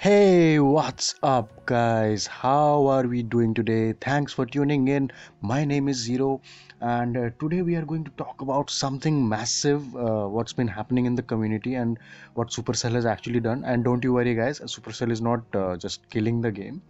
Hey, what's up, guys? How are we doing today? Thanks for tuning in. My name is Zero, and today we are going to talk about something massive what's been happening in the community and what Supercell has actually done. And don't you worry, guys, Supercell is not just killing the game,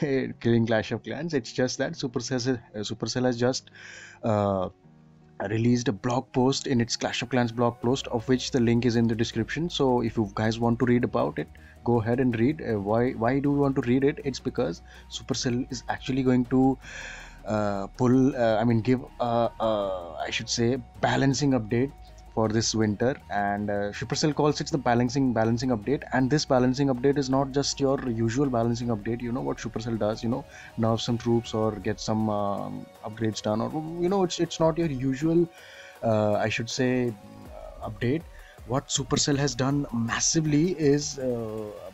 killing Clash of Clans. It's just that Supercell has just uh, released a blog post in its Clash of Clans blog post, of which the link is in the description. So if you guys want to read about it, go ahead and read. Why do we want to read it? It's because Supercell is actually going to give I should say balancing update for this winter, and Supercell calls it the balancing update. And this balancing update is not just your usual balancing update. You know what Supercell does? Nerf some troops or get some upgrades done, or it's not your usual I should say update. What Supercell has done massively is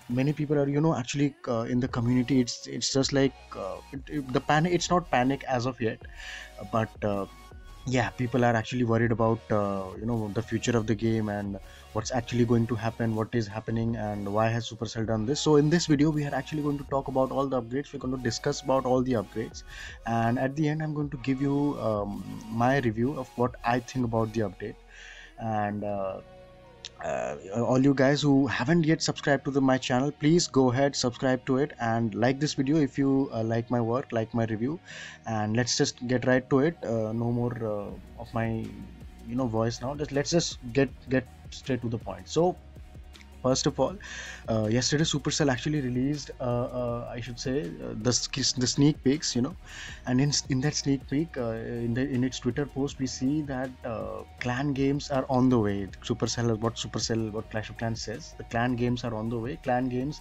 many people are actually in the community. It's just like the panic. It's not panic as of yet, but yeah, people are actually worried about the future of the game and what's actually going to happen, what is happening, and why has Supercell done this. So in this video we are actually going to talk about all the upgrades. We're going to discuss about all the upgrades, and at the end I'm going to give you my review of what I think about the update. And all you guys who haven't yet subscribed to my channel, please go ahead, subscribe to it, and like this video if you like my work, like my review. And let's just get right to it. No more of my voice now. Let's just get straight to the point. So first of all, yesterday Supercell actually released, I should say, the sneak peeks, and in that sneak peek, in its Twitter post, we see that clan games are on the way. What Clash of Clans says, the clan games are on the way. Clan games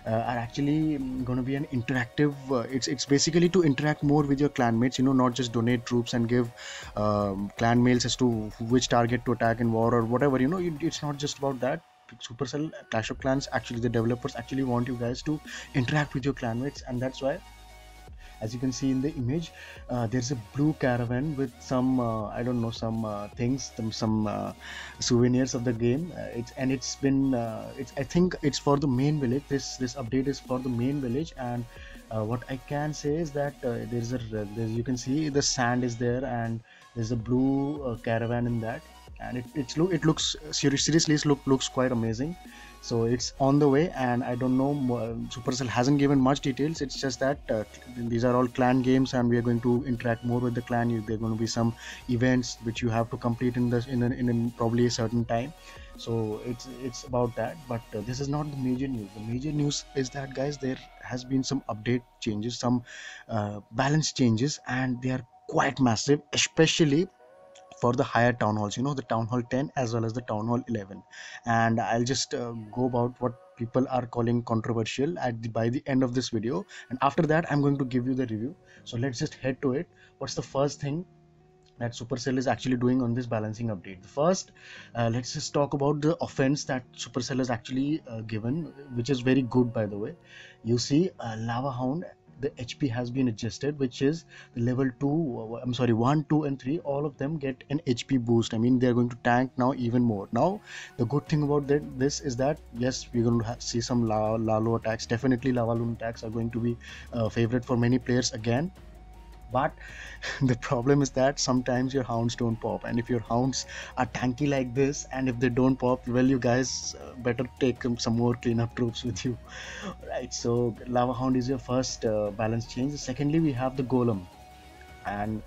are actually going to be an interactive. It's basically to interact more with your clanmates. Not just donate troops and give clan mails as to which target to attack in war or whatever. It's not just about that. Supercell Clash of Clans, actually the developers actually want you guys to interact with your clanmates, and that's why, as you can see in the image, there's a blue caravan with some I don't know, some things, some souvenirs of the game. I think it's for the main village. This update is for the main village, and what I can say is that you can see the sand is there, and there's a blue caravan in that, and it looks seriously, looks quite amazing. So it's on the way, and I don't know, Supercell hasn't given much details. It's just that these are all clan games, and we are going to interact more with the clan. There are going to be some events which you have to complete in probably a certain time. So it's about that. But this is not the major news. The major news is that, guys, there has been some update changes, some balance changes, and they are quite massive, especially for the higher town halls, the town hall 10 as well as the town hall 11. And I'll just go about what people are calling controversial by the end of this video, and after that I'm going to give you the review. So let's just head to it. What's the first thing that Supercell is actually doing on this balancing update? First, let's just talk about the offense that Supercell has actually given, which is very good, by the way. You see, Lava Hound, the HP has been adjusted, which is the level 2, I'm sorry, 1, 2 and 3, all of them get an HP boost. I mean, they're going to tank now even more. Now the good thing about this is that, yes, we're going to see some Lalo attacks. Definitely Lava Loon attacks are going to be favorite for many players again. But the problem is that sometimes your hounds don't pop, and if your hounds are tanky like this, and if they don't pop, well, you guys better take some more cleanup troops with you. Right, so Lava Hound is your first balance change. Secondly, we have the Golem, and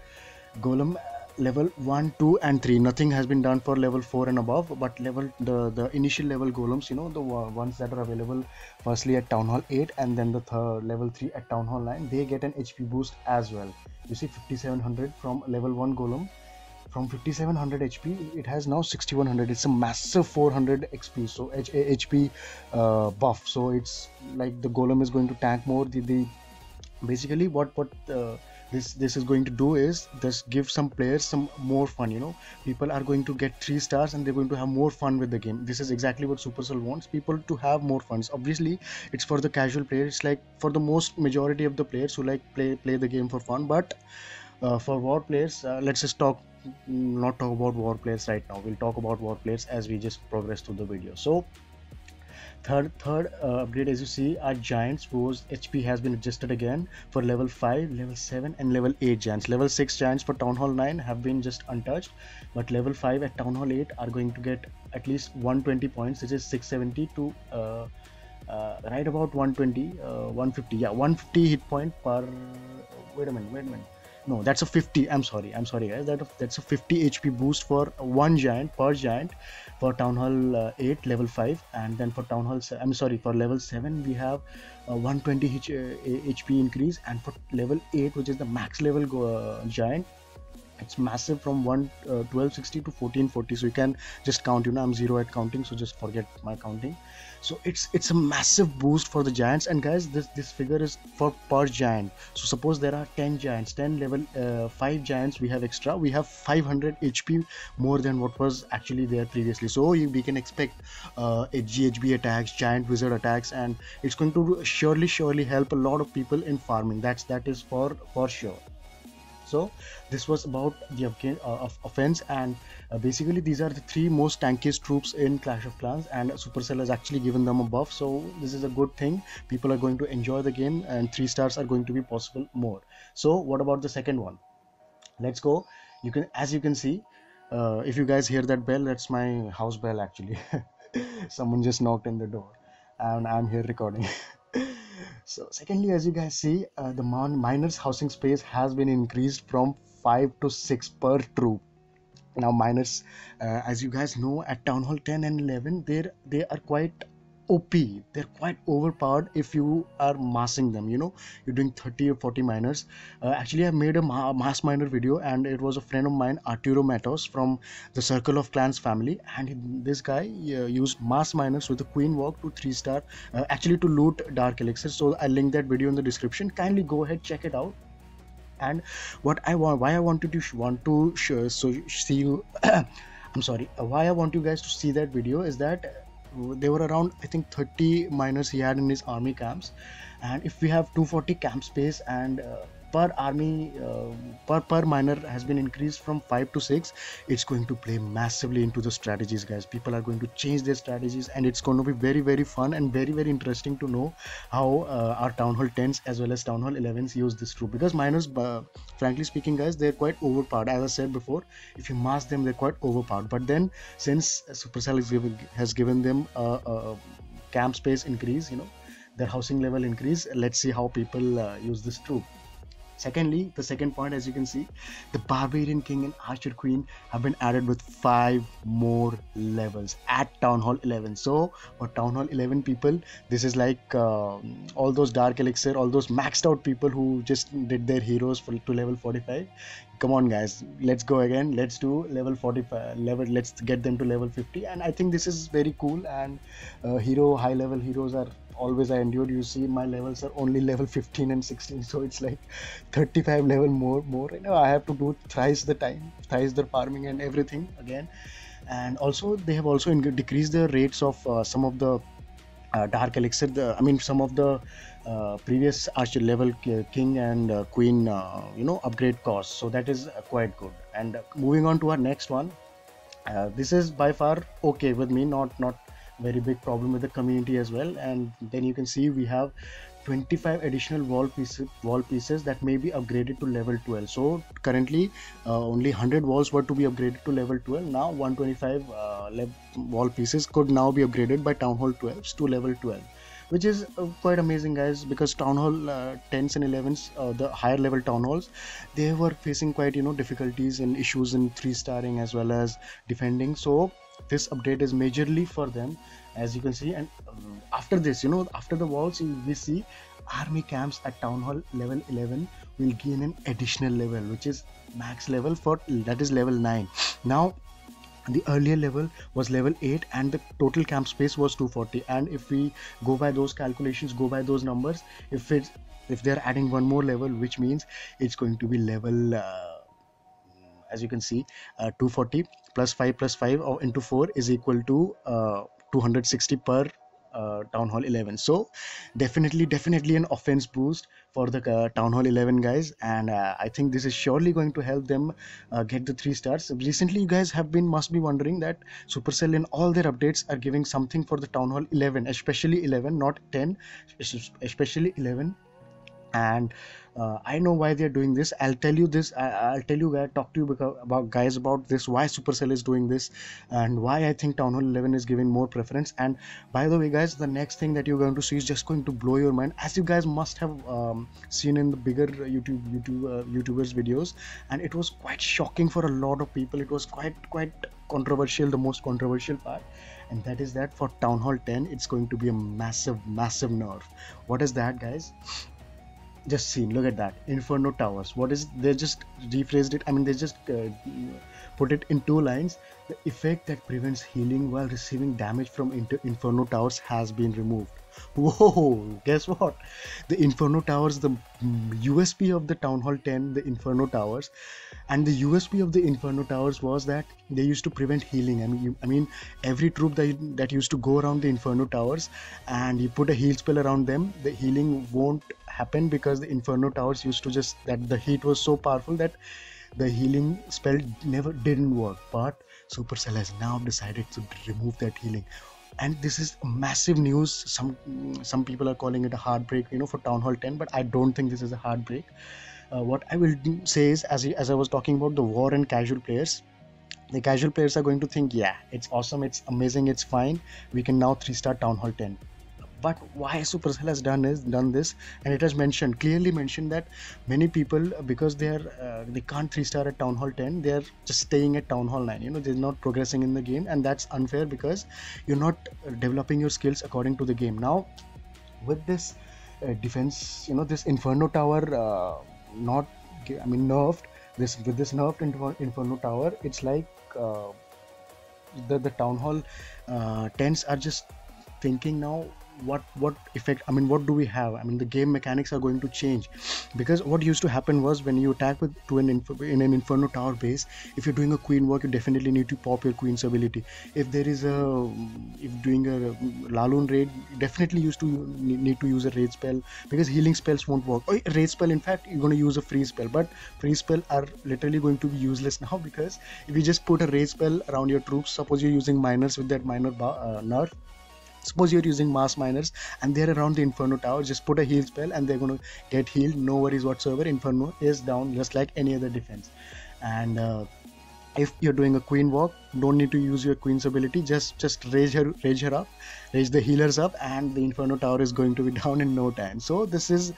Golem, level 1, 2 and 3, nothing has been done for level 4 and above, but the initial level golems, the ones that are available firstly at town hall 8 and then the level 3 at town hall 9, they get an HP boost as well. You see, 5700 from level 1 golem. From 5700 HP, it has now 6100. It's a massive 400 XP, so HP buff. So it's like the golem is going to tank more. Basically what this is going to do is just give some players some more fun. People are going to get 3 stars, and they're going to have more fun with the game. This is exactly what Supercell wants, people to have more fun. Obviously it's for the casual players. It's like for the most majority of the players who like play the game for fun. But for war players, let's just not talk about war players right now. We'll talk about war players as we just progress through the video. So Third upgrade, as you see, our giants whose HP has been adjusted again for level 5, level 7 and level 8 giants. Level 6 giants for Town Hall 9 have been just untouched, but level 5 at Town Hall 8 are going to get at least 120 points, which is 670 to right about 120, 150, yeah, 150 hit point per. Wait a minute. No, that's a 50. I'm sorry, guys. That's a 50 HP boost for one giant per giant for Town Hall 8 level 5, and then for Town Hall. I'm sorry, for level 7 we have 120 HP increase, and for level 8, which is the max level giant, it's massive from 1260 to 1440. So you can just count, I'm zero at counting, so just forget my counting. So it's a massive boost for the giants. And guys, this figure is for per giant. So suppose there are 10 giants, 10 level 5 giants we have extra, we have 500 HP more than what was actually there previously. So we can expect GHB attacks, giant wizard attacks, and it's going to surely help a lot of people in farming. That is for sure. So this was about the offense, and basically these are the three most tankiest troops in Clash of Clans, and Supercell has actually given them a buff. So this is a good thing. People are going to enjoy the game, and 3 stars are going to be possible more. So what about the second one? Let's go. As you can see, if you guys hear that bell, that's my house bell actually. Someone just knocked in the door, and I'm here recording. So secondly, as you guys see, the miners housing space has been increased from 5 to 6 per troop. Now miners, as you guys know, at Town Hall 10 and 11, they are quite OP. They're quite overpowered if you are massing them. You're doing 30 or 40 miners. Actually, I made a mass miner video, and it was a friend of mine, Arturo Matos, from the Circle of Clans family, and this guy used mass miners with a Queen Walk to 3-star, actually to loot Dark Elixir. So I'll link that video in the description. Kindly go ahead, check it out. And why I wanted to see you. I'm sorry. Why I want you guys to see that video is that there were around, I think, 30 miners he had in his army camps, and if we have 240 camp space, and per army per miner has been increased from 5 to 6, it's going to play massively into the strategies, guys. People are going to change their strategies, and it's going to be very, very fun and very, very interesting to know how our Town Hall 10s as well as Town Hall 11s use this troop, because miners, frankly speaking, guys, they're quite overpowered. As I said before, if you mass them, they're quite overpowered. But then, since Supercell has given them a camp space increase, their housing level increase, let's see how people use this troop. Secondly, the second point, as you can see, the Barbarian King and Archer Queen have been added with 5 more levels at Town Hall 11. So for Town Hall 11 people, this is like all those Dark Elixir, all those maxed out people who just did their heroes to level 45. Come on, guys, let's go again. Let's do level 45 level. Let's get them to level 50. And I think this is very cool. And high level heroes are always I endured. You see, my levels are only level 15 and 16, so it's like 35 level more. I have to do thrice the time, thrice the farming and everything again. And also they have also decreased the rates of some of the Dark Elixir, some of the previous archer level king and queen upgrade costs. So that is quite good. And moving on to our next one, this is by far okay with me, not very big problem with the community as well. And then you can see we have 25 additional wall pieces that may be upgraded to level 12. So currently only 100 walls were to be upgraded to level 12. Now 125 wall pieces could now be upgraded by Town Hall 12s to level 12, which is quite amazing, guys, because Town Hall 10s and 11s, the higher level Town Halls, they were facing quite difficulties and issues in 3-starring as well as defending. So this update is majorly for them, as you can see. And after this, after the walls, we see army camps at Town Hall level 11 will gain an additional level, which is max level, that is level 9. Now the earlier level was level 8 and the total camp space was 240. And if we go by those calculations, go by those numbers, if they're adding one more level, which means it's going to be level as you can see, 240 plus 5 plus 5 or into 4 is equal to 260 per Town Hall 11. So definitely an offense boost for the Town Hall 11 guys, and I think this is surely going to help them get the 3 stars. Recently you guys must be wondering that Supercell in all their updates are giving something for the Town Hall 11, especially 11, not 10, especially 11. And I know why they're doing this. I'll tell you this. I'll tell you guys, talk to you about guys about this, why Supercell is doing this, and why I think Town Hall 11 is giving more preference. And by the way guys, the next thing that you're going to see is just going to blow your mind, as you guys must have seen in the bigger YouTubers videos, and it was quite shocking for a lot of people. It was quite controversial, the most controversial part, and that is that for Town Hall 10 it's going to be a massive nerf. What is that, guys? Just see, look at that, Inferno Towers. What is, they just rephrased it, I mean they just put it in 2 lines. The effect that prevents healing while receiving damage from Inferno Towers has been removed. Whoa, guess what? The Inferno Towers, the USP of the Town Hall 10, the Inferno Towers, and the USP of the Inferno Towers was that they used to prevent healing. I mean every troop that used to go around the Inferno Towers and you put a heal spell around them, the healing won't happen, because the Inferno Towers used to just, that the heat was so powerful that the healing spell didn't work. But Supercell has now decided to remove that healing, and this is massive news. Some people are calling it a heartbreak, for Town Hall 10, but I don't think this is a heartbreak. What I will say is, as I was talking about the war and casual players, the casual players are going to think, yeah, it's awesome, it's amazing, it's fine, we can now 3-star Town Hall 10. But why Supercell has done this, and it has clearly mentioned that many people, because they can't 3-star at Town Hall 10, they are just staying at Town Hall 9. They're not progressing in the game, and that's unfair because you're not developing your skills according to the game. Now with this defense, this Inferno Tower not, I mean nerfed, with this nerfed Inferno Tower, it's like the Town Hall 10s are just thinking now, what effect, I mean what do we have, I mean the game mechanics are going to change. Because what used to happen was, when you attack in an Inferno Tower base, if you're doing a queen walk, you definitely need to pop your queen's ability. If doing a Laloon raid, you definitely need to use a raid spell, because healing spells won't work. Or raid spell, in fact you're going to use a freeze spell, but freeze spell are literally going to be useless now, because if you just put a raid spell around your troops, suppose you're using miners with that miner nerf, suppose you're using mass miners and they're around the Inferno Tower, just put a heal spell and they're going to get healed, no worries whatsoever. Inferno is down just like any other defense. And if you're doing a queen walk, don't need to use your queen's ability, just raise her up, raise the healers up, and the Inferno Tower is going to be down in no time. So this is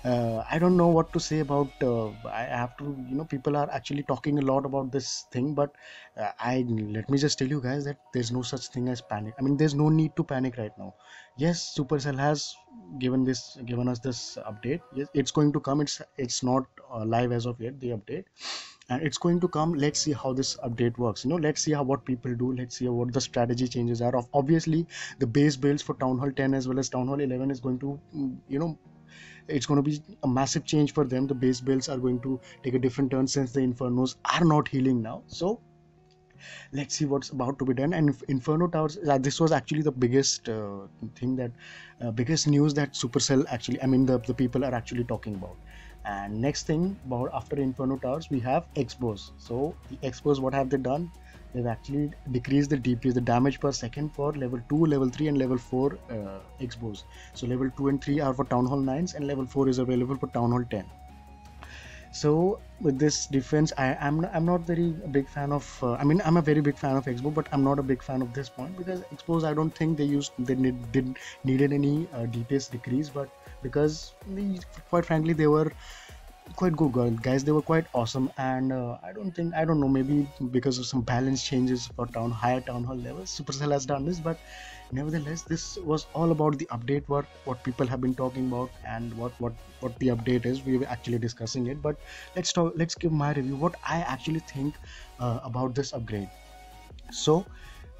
I don't know what to say about I have to, people are actually talking a lot about this thing, but let me just tell you guys that there's no such thing as panic. I mean there's no need to panic right now. Yes, Supercell has given us this update. Yes, it's going to come. It's not live as of yet, the update, and it's going to come. Let's see how this update works. Let's see what people do. Let's see what the strategy changes are. Obviously the base builds for Town Hall 10 as well as Town Hall 11 is going to, it's going to be a massive change for them. The base builds are going to take a different turn since the Infernos are not healing now. So let's see what's about to be done. And Inferno Towers, this was actually the biggest biggest news that Supercell actually, I mean the people are actually talking about. And next thing about after Inferno Towers, we have Expos. So the Expos, what have they done? They've actually decreased the DPS, the damage per second, for level 2, level 3 and level 4 Expos. So level 2 and 3 are for Town Hall 9s and level 4 is available for Town Hall 10. So with this difference, I'm not very big fan of I mean I'm a very big fan of Expo, but I'm not a big fan of this point, because Expos, I don't think they needed any DPS decrease, but because quite frankly they were quite good guys, they were quite awesome. And I don't know, maybe because of some balance changes for higher Town Hall levels, Supercell has done this. But nevertheless, this was all about the update, what people have been talking about, and what the update is. We were actually discussing it, but let's give my review, what I actually think about this upgrade. So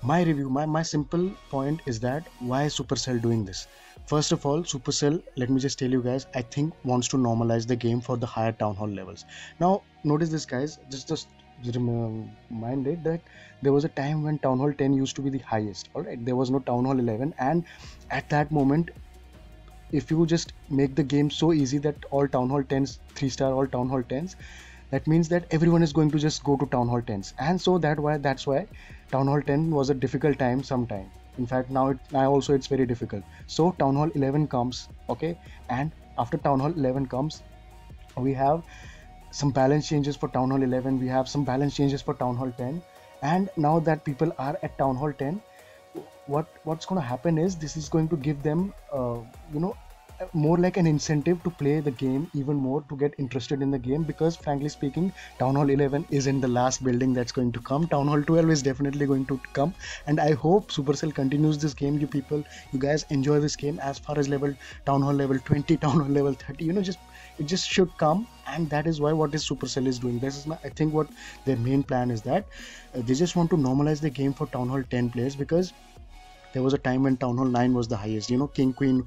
my review, my simple point is that, why is Supercell doing this? First of all, Supercell, let me just tell you guys, I think wants to normalize the game for the higher Town Hall levels. Now notice this guys, just mind it that there was a time when Town Hall 10 used to be the highest. All right, there was no Town Hall 11, and at that moment, if you just make the game so easy that all Town Hall 10s 3-star, all Town Hall 10s, that means that everyone is going to just go to Town Hall 10s, and so that's why Town Hall 10 was a difficult time sometime. In fact, now also it's very difficult. So Town Hall 11 comes, okay, and after Town Hall 11 comes, we have some balance changes for Town Hall 11, we have some balance changes for Town Hall 10, and now that people are at Town Hall 10, what's going to happen is this is going to give them you know more like an incentive to play the game even more, to get interested in the game, because frankly speaking, Town Hall 11 is in the last building that's going to come. Town Hall 12 is definitely going to come, and I hope Supercell continues this game. You people, you guys enjoy this game as far as level Town Hall level 20, Town Hall level 30, just it just should come. And that is why what is Supercell is doing, this is I think what their main plan is, that they just want to normalize the game for Town Hall 10 players, because there was a time when Town Hall 9 was the highest, King, Queen,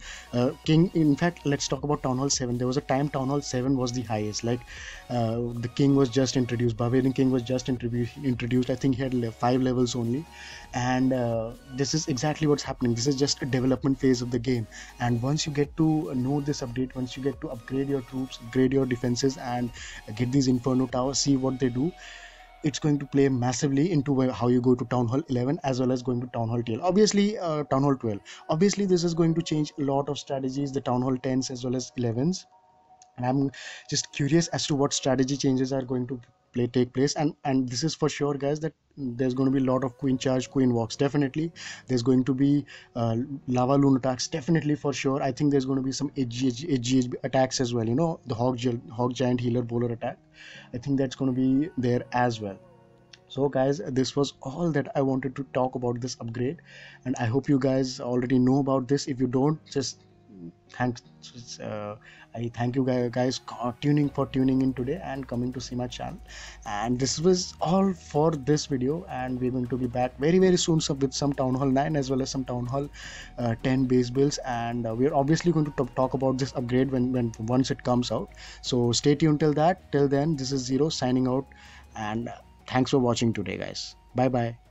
King. In fact, let's talk about Town Hall 7. There was a time Town Hall 7 was the highest. Like the King was just introduced, Barbarian King was just introduced. I think he had 5 levels only. And this is exactly what's happening. This is just a development phase of the game. And once you get to know this update, once you get to upgrade your troops, upgrade your defenses, and get these Inferno Towers, see what they do, it's going to play massively into how you go to Town Hall 11 as well as going to Town Hall 12. Obviously, Town Hall 12. Obviously, this is going to change a lot of strategies, the Town Hall 10s as well as 11s. And I'm just curious as to what strategy changes are going to take place. And this is for sure, guys, that there's going to be a lot of Queen Charge, Queen Walks. Definitely, there's going to be Lava Loon attacks. Definitely, for sure. I think there's going to be some edgy attacks as well. The Hog Giant Healer Bowler attack. I think that's going to be there as well. So guys, this was all that I wanted to talk about this upgrade, and I hope you guys already know about this. If you don't, just thanks I thank you guys tuning in today and coming to see my channel. And this was all for this video, and we're going to be back very very soon with some Town Hall 9 as well as some Town Hall 10 base builds. And we're obviously going to talk about this upgrade when once it comes out. So stay tuned till then. This is Zero signing out, and thanks for watching today, guys. Bye bye.